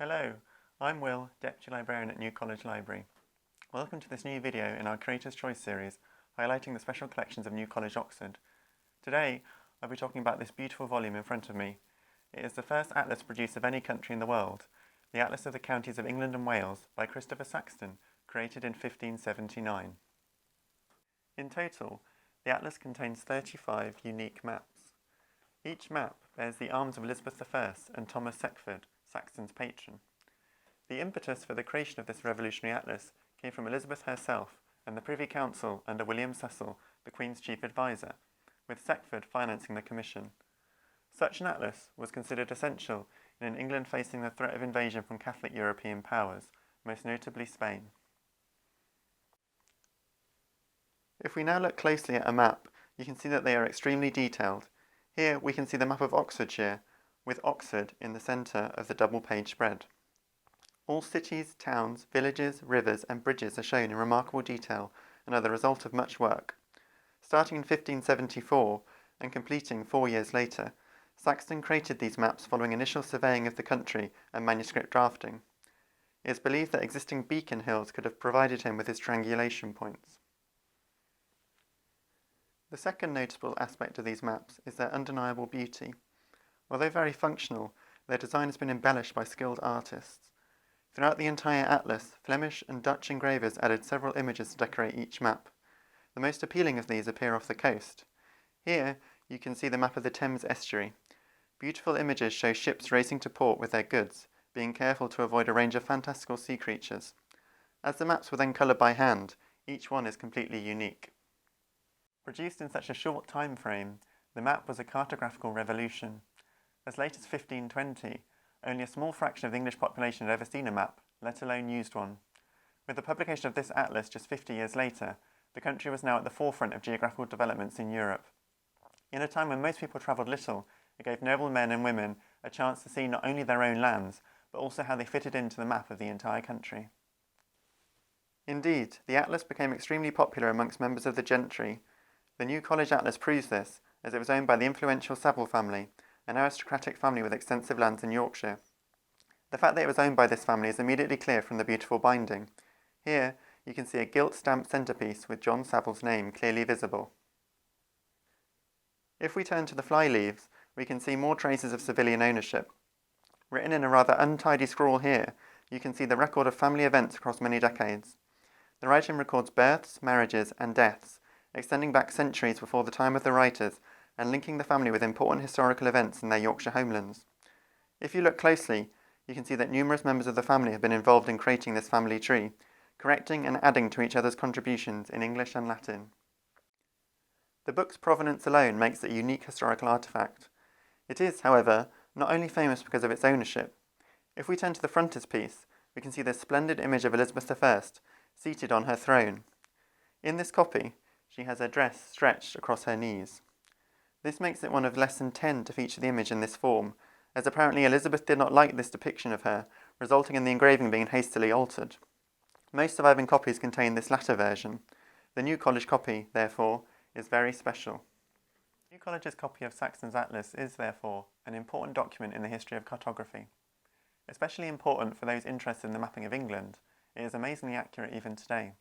Hello, I'm Will, Deputy Librarian at New College Library. Welcome to this new video in our Curators Choice series, highlighting the special collections of New College, Oxford. Today, I'll be talking about this beautiful volume in front of me. It is the first atlas produced of any country in the world, the Atlas of the Counties of England and Wales by Christopher Saxton, created in 1579. In total, the atlas contains 35 unique maps. Each map bears the arms of Elizabeth I and Thomas Seckford, Saxton's patron. The impetus for the creation of this revolutionary atlas came from Elizabeth herself and the Privy Council under William Cecil, the Queen's chief advisor, with Seckford financing the commission. Such an atlas was considered essential in an England facing the threat of invasion from Catholic European powers, most notably Spain. If we now look closely at a map, you can see that they are extremely detailed. Here we can see the map of Oxfordshire, with Oxford in the centre of the double-page spread. All cities, towns, villages, rivers and bridges are shown in remarkable detail and are the result of much work. Starting in 1574 and completing 4 years later, Saxton created these maps following initial surveying of the country and manuscript drafting. It is believed that existing beacon hills could have provided him with his triangulation points. The second notable aspect of these maps is their undeniable beauty. Although very functional, their design has been embellished by skilled artists. Throughout the entire atlas, Flemish and Dutch engravers added several images to decorate each map. The most appealing of these appear off the coast. Here you can see the map of the Thames estuary. Beautiful images show ships racing to port with their goods, being careful to avoid a range of fantastical sea creatures. As the maps were then coloured by hand, each one is completely unique. Produced in such a short time frame, the map was a cartographical revolution. As late as 1520, only a small fraction of the English population had ever seen a map, let alone used one. With the publication of this atlas just 50 years later, the country was now at the forefront of geographical developments in Europe. In a time when most people travelled little, it gave noble men and women a chance to see not only their own lands, but also how they fitted into the map of the entire country. Indeed, the atlas became extremely popular amongst members of the gentry. The New College Atlas proves this, as it was owned by the influential Savile family, an aristocratic family with extensive lands in Yorkshire. The fact that it was owned by this family is immediately clear from the beautiful binding. Here, you can see a gilt-stamped centrepiece with John Savile's name clearly visible. If we turn to the flyleaves, we can see more traces of civilian ownership. Written in a rather untidy scrawl here, you can see the record of family events across many decades. The writing records births, marriages and deaths, extending back centuries before the time of the writers and linking the family with important historical events in their Yorkshire homelands. If you look closely, you can see that numerous members of the family have been involved in creating this family tree, correcting and adding to each other's contributions in English and Latin. The book's provenance alone makes it a unique historical artefact. It is, however, not only famous because of its ownership. If we turn to the Frontis Piece, we can see this splendid image of Elizabeth I, seated on her throne. In this copy, she has her dress stretched across her knees. This makes it one of less than 10 to feature the image in this form, as apparently Elizabeth did not like this depiction of her, resulting in the engraving being hastily altered. Most surviving copies contain this latter version. The New College copy, therefore, is very special. New College's copy of Saxton's Atlas is, therefore, an important document in the history of cartography. Especially important for those interested in the mapping of England, it is amazingly accurate even today.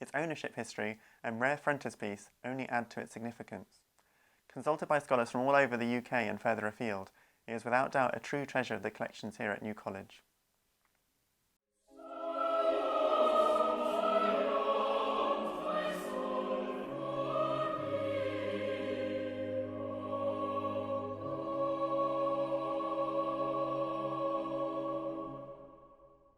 Its ownership history and rare frontispiece only add to its significance. Consulted by scholars from all over the UK and further afield, it is without doubt a true treasure of the collections here at New College.